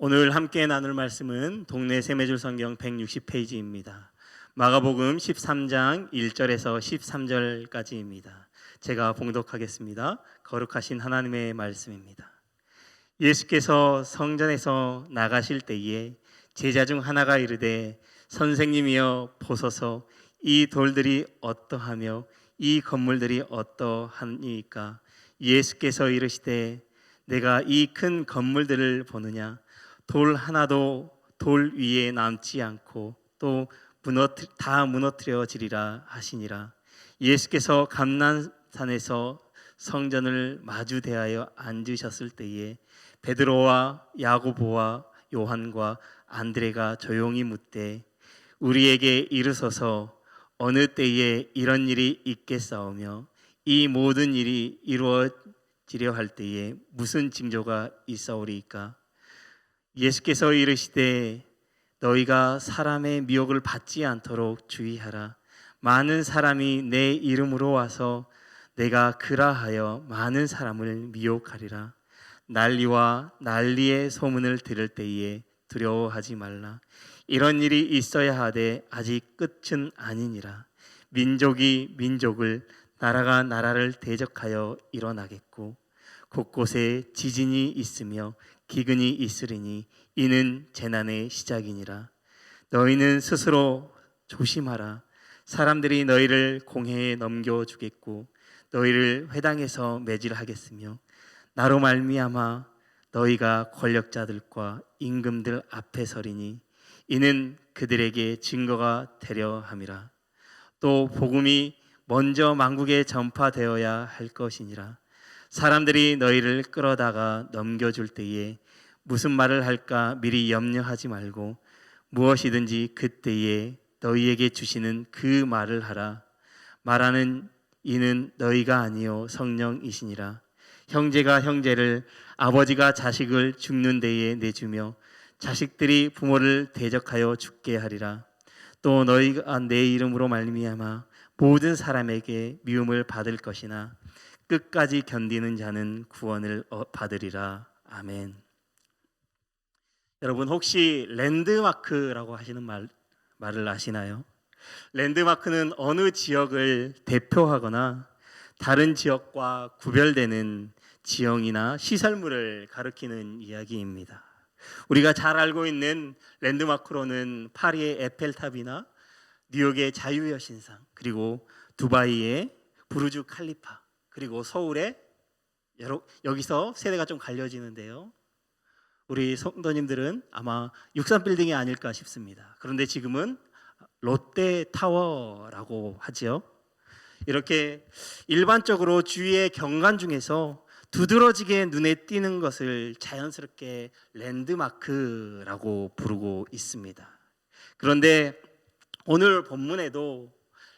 오늘 함께 나눌 말씀은 동네 세매줄 성경 160페이지입니다. 마가복음 13장 1절에서 13절까지입니다. 제가 봉독하겠습니다. 거룩하신 하나님의 말씀입니다. 예수께서 성전에서 나가실 때에 제자 중 하나가 이르되 선생님이여 보소서 이 돌들이 어떠하며 이 건물들이 어떠하니까? 예수께서 이르시되 내가 이 큰 건물들을 보느냐? 돌 하나도 돌 위에 남지 않고 또 다 무너뜨려지리라 하시니라. 예수께서 감난산에서 성전을 마주 대하여 앉으셨을 때에 베드로와 야고보와 요한과 안드레가 조용히 묻되 우리에게 이르소서 어느 때에 이런 일이 있겠사오며 이 모든 일이 이루어지려 할 때에 무슨 징조가 있사오리이까? 예수께서 이르시되 너희가 사람의 미혹을 받지 않도록 주의하라. 많은 사람이 내 이름으로 와서 내가 그라하여 많은 사람을 미혹하리라. 난리와 난리의 소문을 들을 때에 두려워하지 말라. 이런 일이 있어야 하되 아직 끝은 아니니라. 민족이 민족을 나라가 나라를 대적하여 일어나겠고 곳곳에 지진이 있으며 기근이 있으리니 이는 재난의 시작이니라. 너희는 스스로 조심하라. 사람들이 너희를 공회에 넘겨주겠고 너희를 회당에서 매질하겠으며 나로 말미암아 너희가 권력자들과 임금들 앞에 서리니 이는 그들에게 증거가 되려 함이라. 또 복음이 먼저 만국에 전파되어야 할 것이니라. 사람들이 너희를 끌어다가 넘겨줄 때에 무슨 말을 할까 미리 염려하지 말고 무엇이든지 그때에 너희에게 주시는 그 말을 하라. 말하는 이는 너희가 아니요 성령이시니라. 형제가 형제를 아버지가 자식을 죽는 데에 내주며 자식들이 부모를 대적하여 죽게 하리라. 또 너희가 내 이름으로 말미암아 모든 사람에게 미움을 받을 것이나 끝까지 견디는 자는 구원을 받으리라. 아멘. 여러분 혹시 랜드마크라고 하시는 말을 아시나요? 랜드마크는 어느 지역을 대표하거나 다른 지역과 구별되는 지형이나 시설물을 가리키는 이야기입니다. 우리가 잘 알고 있는 랜드마크로는 파리의 에펠탑이나 뉴욕의 자유여신상, 그리고 두바이의 부르주 칼리파, 그리고 서울의 여기서 세대가 좀 갈려지는데요. 우리 성도님들은 아마 63빌딩이 아닐까 싶습니다. 그런데 지금은 롯데타워라고 하죠. 이렇게 일반적으로 주위의 경관 중에서 두드러지게 눈에 띄는 것을 자연스럽게 랜드마크라고 부르고 있습니다. 그런데 오늘 본문에도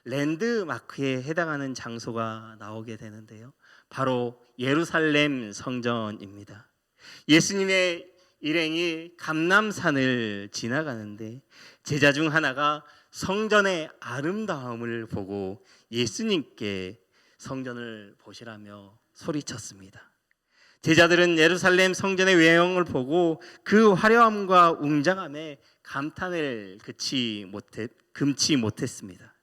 랜드마크에 해당하는 장소가 나오게 되는데요. 바로 예루살렘 성전입니다. 예수님의 일행이 감람산을 지나가는데 제자 중 하나가 성전의 아름다움을 보고 예수님께 성전을 보시라며 소리쳤습니다. 제자들은 예루살렘 성전의 외형을 보고 그 화려함과 웅장함에 감탄을 금치 못했습니다.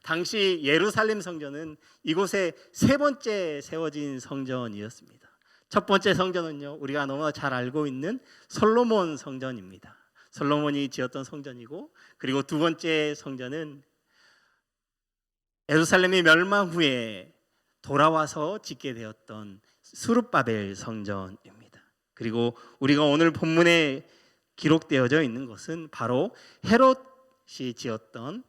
당시 예루살렘 성전은 이곳에 세 번째 세워진 성전이었습니다. 첫 번째 성전은요, 우리가 너무나 잘 알고 있는 솔로몬 성전입니다. 솔로몬이 지었던 성전이고, 그리고 두 번째 성전은 예루살렘이 멸망 후에 돌아와서 짓게 되었던 수룹바벨 성전입니다. 그리고 우리가 오늘 본문에 기록되어져 있는 것은 바로 헤롯이 지었던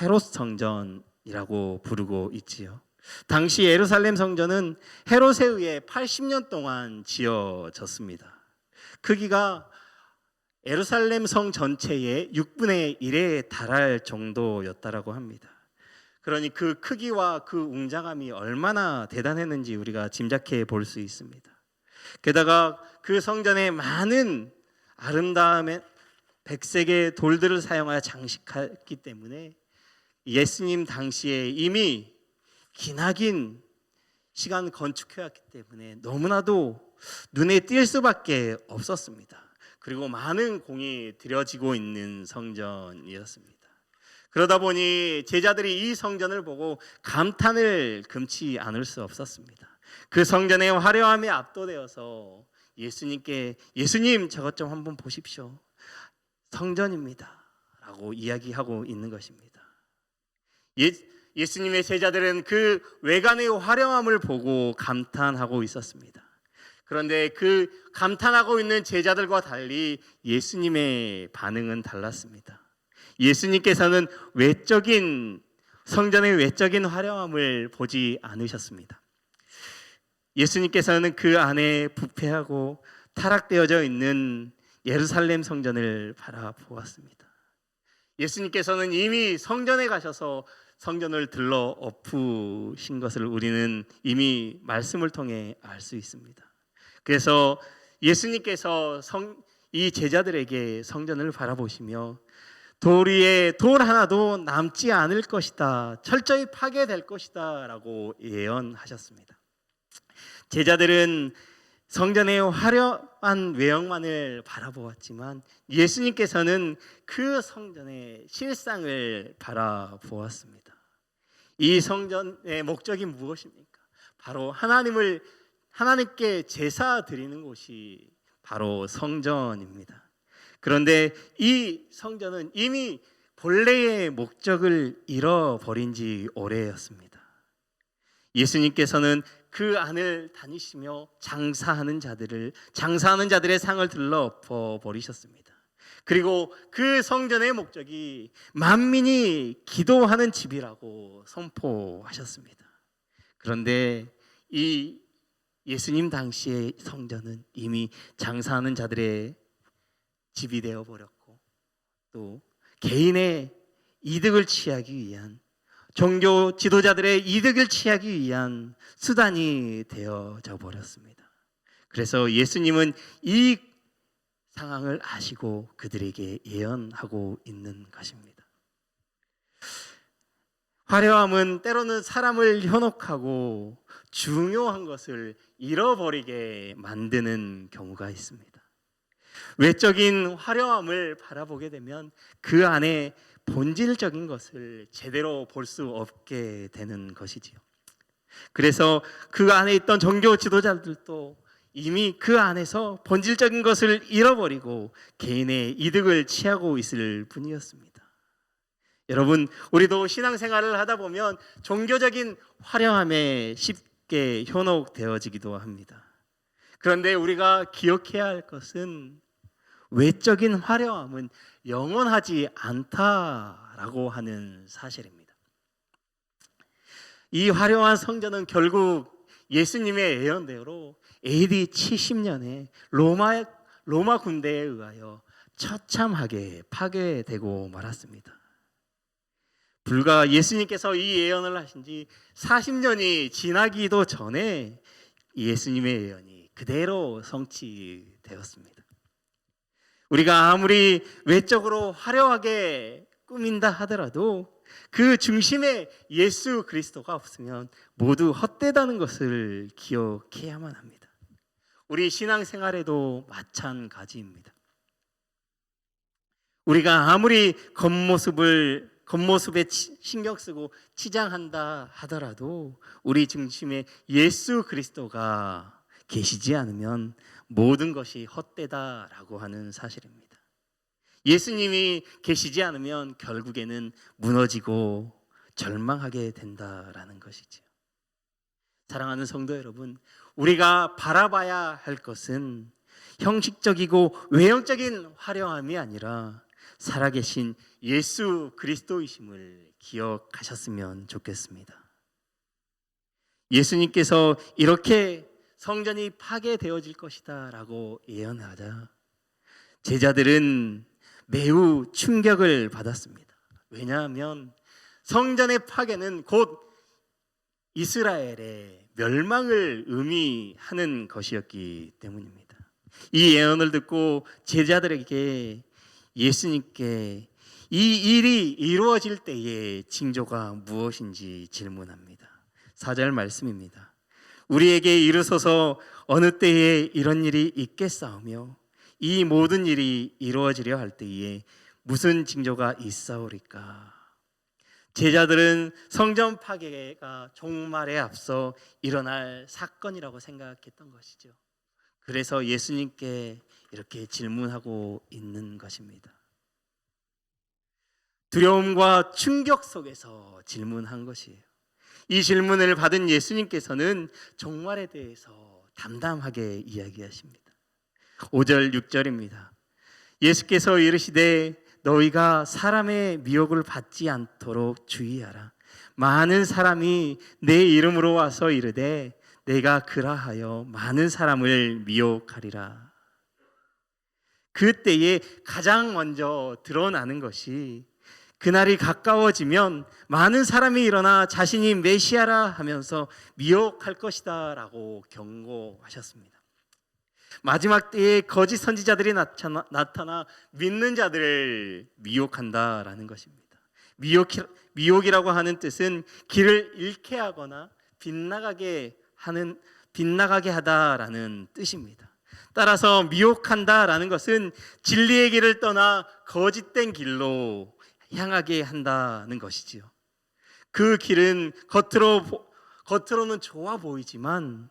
헤롯 성전이라고 부르고 있지요. 당시 예루살렘 성전은 헤롯에 의해 80년 동안 지어졌습니다. 크기가 예루살렘 성 전체의 6분의 1에 달할 정도였다라고 합니다. 그러니 그 크기와 그 웅장함이 얼마나 대단했는지 우리가 짐작해 볼 수 있습니다. 게다가 그 성전에 많은 아름다움의 백색의 돌들을 사용하여 장식했기 때문에 예수님 당시에 이미 기나긴 시간 건축해왔기 때문에 너무나도 눈에 띌 수밖에 없었습니다. 그리고 많은 공이 들여지고 있는 성전이었습니다. 그러다 보니 제자들이 이 성전을 보고 감탄을 금치 않을 수 없었습니다. 그 성전의 화려함에 압도되어서 예수님 저것 좀 한번 보십시오. 성전입니다 라고 이야기하고 있는 것입니다. 예수님의 제자들은 그 외관의 화려함을 보고 감탄하고 있었습니다. 그런데 그 감탄하고 있는 제자들과 달리 예수님의 반응은 달랐습니다. 예수님께서는 성전의 외적인 화려함을 보지 않으셨습니다. 예수님께서는 그 안에 부패하고 타락되어져 있는 예루살렘 성전을 바라보았습니다. 예수님께서는 이미 성전에 가셔서 성전을 들러 엎으신 것을 우리는 이미 말씀을 통해 알 수 있습니다. 그래서 예수님께서 이 제자들에게 성전을 바라보시며 돌 위에 돌 하나도 남지 않을 것이다, 철저히 파괴될 것이다 라고 예언하셨습니다. 제자들은 성전의 화려한 외형만을 바라보았지만 예수님께서는 그 성전의 실상을 바라보았습니다. 이 성전의 목적이 무엇입니까? 바로 하나님께 제사 드리는 곳이 바로 성전입니다. 그런데 이 성전은 이미 본래의 목적을 잃어버린 지 오래였습니다. 예수님께서는 그 안을 다니시며 장사하는 자들의 상을 들러 엎어 버리셨습니다. 그리고 그 성전의 목적이 만민이 기도하는 집이라고 선포하셨습니다. 그런데 이 예수님 당시의 성전은 이미 장사하는 자들의 집이 되어 버렸고 또 개인의 이득을 취하기 위한, 종교 지도자들의 이득을 취하기 위한 수단이 되어져 버렸습니다. 그래서 예수님은 이 상황을 아시고 그들에게 예언하고 있는 것입니다. 화려함은 때로는 사람을 현혹하고 중요한 것을 잃어버리게 만드는 경우가 있습니다. 외적인 화려함을 바라보게 되면 그 안에 본질적인 것을 제대로 볼 수 없게 되는 것이지요. 그래서 그 안에 있던 종교 지도자들도 이미 그 안에서 본질적인 것을 잃어버리고 개인의 이득을 취하고 있을 뿐이었습니다. 여러분, 우리도 신앙생활을 하다 보면 종교적인 화려함에 쉽게 현혹되어지기도 합니다. 그런데 우리가 기억해야 할 것은 외적인 화려함은 영원하지 않다라고 하는 사실입니다. 이 화려한 성전은 결국 예수님의 예언대로 AD 70년에 로마 군대에 의하여 처참하게 파괴되고 말았습니다. 불과 예수님께서 이 예언을 하신 지 40년이 지나기도 전에 예수님의 예언이 그대로 성취되었습니다. 우리가 아무리 외적으로 화려하게 꾸민다 하더라도 그 중심에 예수 그리스도가 없으면 모두 헛되다는 것을 기억해야만 합니다. 우리 신앙생활에도 마찬가지입니다. 우리가 아무리 겉모습에 신경 쓰고 치장한다 하더라도 우리 중심에 예수 그리스도가 계시지 않으면 모든 것이 헛되다라고 하는 사실입니다. 예수님이 계시지 않으면 결국에는 무너지고 절망하게 된다라는 것이죠. 사랑하는 성도 여러분, 우리가 바라봐야 할 것은 형식적이고 외형적인 화려함이 아니라 살아계신 예수 그리스도이심을 기억하셨으면 좋겠습니다. 예수님께서 이렇게 성전이 파괴되어질 것이다 라고 예언하자 제자들은 매우 충격을 받았습니다. 왜냐하면 성전의 파괴는 곧 이스라엘의 멸망을 의미하는 것이었기 때문입니다. 이 예언을 듣고 제자들에게 예수님께 이 일이 이루어질 때의 징조가 무엇인지 질문합니다. 4절 말씀입니다. 우리에게 이르소서 어느 때에 이런 일이 있겠사오며 이 모든 일이 이루어지려 할 때에 무슨 징조가 있사오리까? 제자들은 성전 파괴가 종말에 앞서 일어날 사건이라고 생각했던 것이죠. 그래서 예수님께 이렇게 질문하고 있는 것입니다. 두려움과 충격 속에서 질문한 것이에요. 이 질문을 받은 예수님께서는 종말에 대해서 담담하게 이야기하십니다. 5절 6절입니다. 예수께서 이르시되 너희가 사람의 미혹을 받지 않도록 주의하라. 많은 사람이 내 이름으로 와서 이르되 내가 그라하여 많은 사람을 미혹하리라. 그때에 가장 먼저 드러나는 것이 그날이 가까워지면 많은 사람이 일어나 자신이 메시아라 하면서 미혹할 것이다 라고 경고하셨습니다. 마지막 때에 거짓 선지자들이 나타나 믿는 자들을 미혹한다라는 것입니다. 미혹이라고 하는 뜻은 길을 잃게 하거나 빗나가게 하다라는 뜻입니다. 따라서 미혹한다라는 것은 진리의 길을 떠나 거짓된 길로 향하게 한다는 것이지요. 그 길은 겉으로는 좋아 보이지만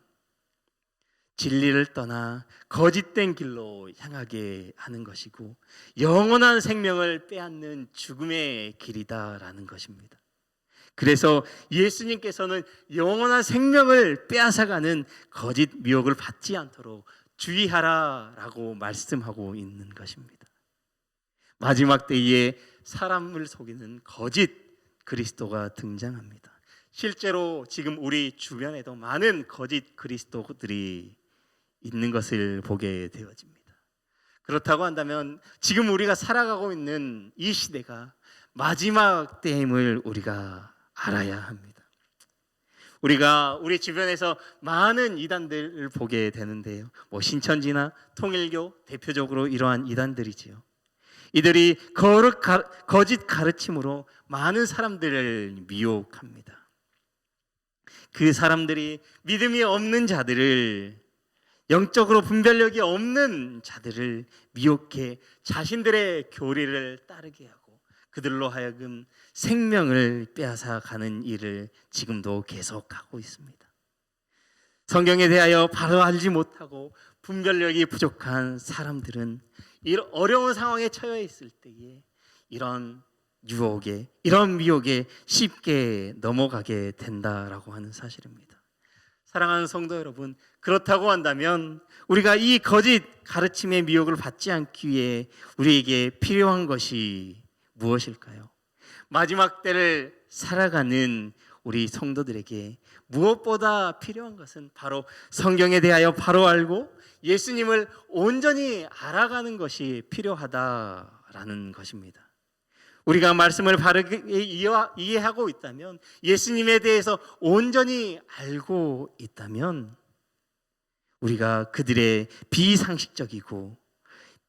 진리를 떠나 거짓된 길로 향하게 하는 것이고 영원한 생명을 빼앗는 죽음의 길이다라는 것입니다. 그래서 예수님께서는 영원한 생명을 빼앗아가는 거짓 미혹을 받지 않도록 주의하라라고 말씀하고 있는 것입니다. 마지막 때에 사람을 속이는 거짓 그리스도가 등장합니다. 실제로 지금 우리 주변에도 많은 거짓 그리스도들이 있는 것을 보게 되어집니다. 그렇다고 한다면 지금 우리가 살아가고 있는 이 시대가 마지막 때임을 우리가 알아야 합니다. 우리가 우리 주변에서 많은 이단들을 보게 되는데요. 신천지나 통일교 대표적으로 이러한 이단들이지요. 이들이 거짓 가르침으로 많은 사람들을 미혹합니다. 그 사람들이 믿음이 없는 자들을, 영적으로 분별력이 없는 자들을 미혹해 자신들의 교리를 따르게 하고 그들로 하여금 생명을 빼앗아 가는 일을 지금도 계속하고 있습니다. 성경에 대하여 바로 알지 못하고 분별력이 부족한 사람들은 이런 어려운 상황에 처해 있을 때에 이런 유혹에, 이런 미혹에 쉽게 넘어가게 된다라고 하는 사실입니다. 사랑하는 성도 여러분, 그렇다고 한다면 우리가 이 거짓 가르침의 미혹을 받지 않기 위해 우리에게 필요한 것이 무엇일까요? 마지막 때를 살아가는 우리 성도들에게 무엇보다 필요한 것은 바로 성경에 대하여 바로 알고 예수님을 온전히 알아가는 것이 필요하다라는 것입니다. 우리가 말씀을 바르게 이해하고 있다면, 예수님에 대해서 온전히 알고 있다면 우리가 그들의 비상식적이고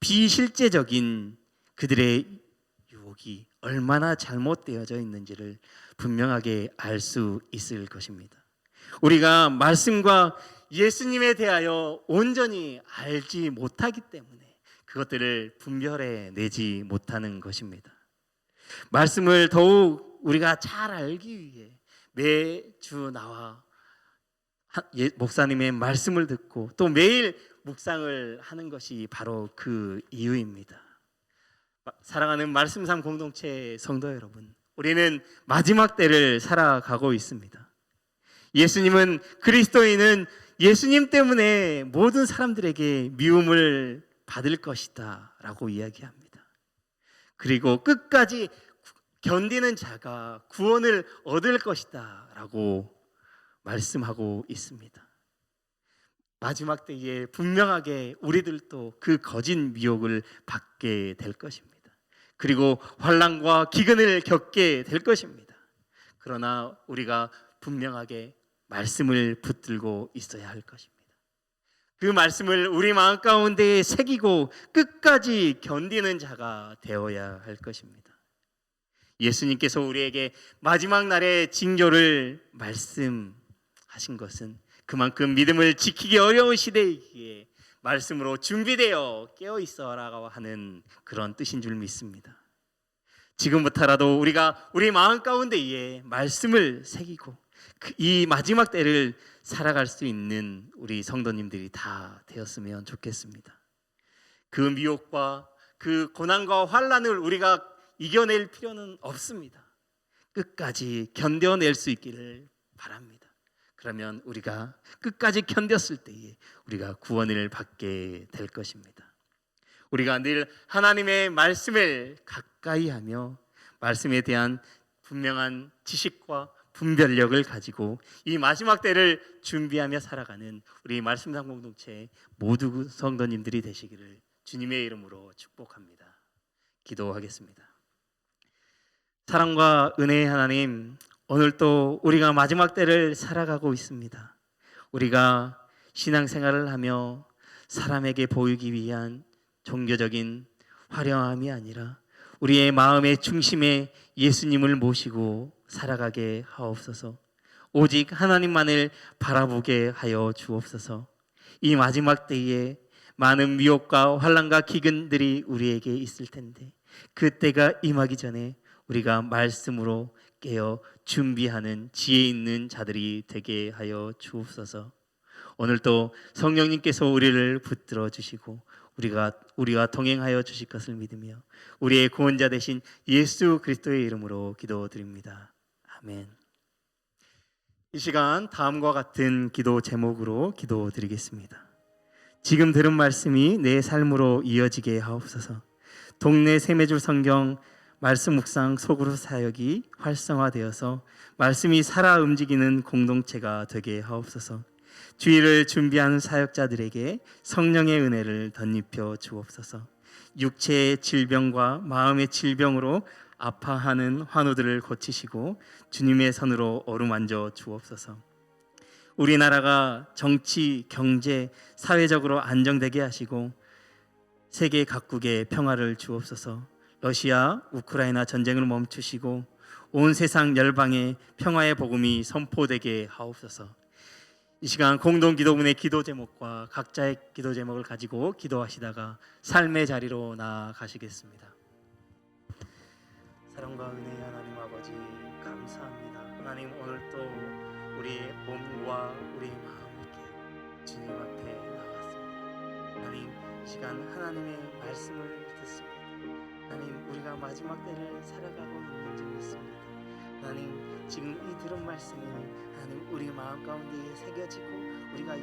비실제적인 그들의 유혹이 얼마나 잘못되어져 있는지를 분명하게 알 수 있을 것입니다. 우리가 말씀과 예수님에 대하여 온전히 알지 못하기 때문에 그것들을 분별해 내지 못하는 것입니다. 말씀을 더욱 우리가 잘 알기 위해 매주 나와 목사님의 말씀을 듣고 또 매일 묵상을 하는 것이 바로 그 이유입니다. 사랑하는 말씀삼 공동체 성도 여러분, 우리는 마지막 때를 살아가고 있습니다. 예수님은, 그리스도인은 예수님 때문에 모든 사람들에게 미움을 받을 것이다 라고 이야기합니다. 그리고 끝까지 견디는 자가 구원을 얻을 것이다 라고 말씀하고 있습니다. 마지막 때에 분명하게 우리들도 그 거짓 미혹을 받게 될 것입니다. 그리고 환난과 기근을 겪게 될 것입니다. 그러나 우리가 분명하게 말씀을 붙들고 있어야 할 것입니다. 그 말씀을 우리 마음 가운데에 새기고 끝까지 견디는 자가 되어야 할 것입니다. 예수님께서 우리에게 마지막 날의 징조를 말씀하신 것은 그만큼 믿음을 지키기 어려운 시대이기에 말씀으로 준비되어 깨어 있어라고 하는 그런 뜻인 줄 믿습니다. 지금부터라도 우리가 우리 마음 가운데에 말씀을 새기고 이 마지막 때를 살아갈 수 있는 우리 성도님들이 다 되었으면 좋겠습니다. 그 미혹과 그 고난과 환난을 우리가 이겨낼 필요는 없습니다. 끝까지 견뎌낼 수 있기를 바랍니다. 그러면 우리가 끝까지 견뎠을 때에 우리가 구원을 받게 될 것입니다. 우리가 늘 하나님의 말씀을 가까이 하며 말씀에 대한 분명한 지식과 분별력을 가지고 이 마지막 때를 준비하며 살아가는 우리 말씀상 공동체 모두 성도님들이 되시기를 주님의 이름으로 축복합니다. 기도하겠습니다. 사랑과 은혜의 하나님, 오늘 또 우리가 마지막 때를 살아가고 있습니다. 우리가 신앙생활을 하며 사람에게 보이기 위한 종교적인 화려함이 아니라 우리의 마음의 중심에 예수님을 모시고 살아가게 하옵소서. 오직 하나님만을 바라보게 하여 주옵소서. 이 마지막 때에 많은 미혹과 환난과 기근들이 우리에게 있을 텐데 그때가 임하기 전에 우리가 말씀으로 깨어 준비하는 지혜 있는 자들이 되게 하여 주옵소서. 오늘도 성령님께서 우리를 붙들어 주시고 우리와 동행하여 주실 것을 믿으며 우리의 구원자 되신 예수 그리스도의 이름으로 기도드립니다. 아멘. 이 시간 다음과 같은 기도 제목으로 기도드리겠습니다. 지금 들은 말씀이 내 삶으로 이어지게 하옵소서. 동네 세매줄 성경 말씀 묵상 소그룹 사역이 활성화되어서 말씀이 살아 움직이는 공동체가 되게 하옵소서. 주일을 준비하는 사역자들에게 성령의 은혜를 덧입혀 주옵소서. 육체의 질병과 마음의 질병으로 아파하는 환우들을 고치시고 주님의 손으로 어루만져 주옵소서. 우리나라가 정치, 경제, 사회적으로 안정되게 하시고 세계 각국에 평화를 주옵소서. 러시아, 우크라이나 전쟁을 멈추시고 온 세상 열방에 평화의 복음이 선포되게 하옵소서. 이 시간 공동 기도문의 기도 제목과 각자의 기도 제목을 가지고 기도하시다가 삶의 자리로 나아가시겠습니다. 사랑과 은혜의 하나님 아버지 감사합니다. 하나님 오늘도 우리의 몸과 우리의 마음을 이렇게 주님 앞에 나갔습니다. 하나님 이 시간 하나님의 말씀을 듣습니다. 하나님 우리가 마지막 때를 살아가고 있는 줄 믿습니다. 하나님 지금 이 들은 말씀이 하나님 우리 마음 가운데에 새겨지고 우리가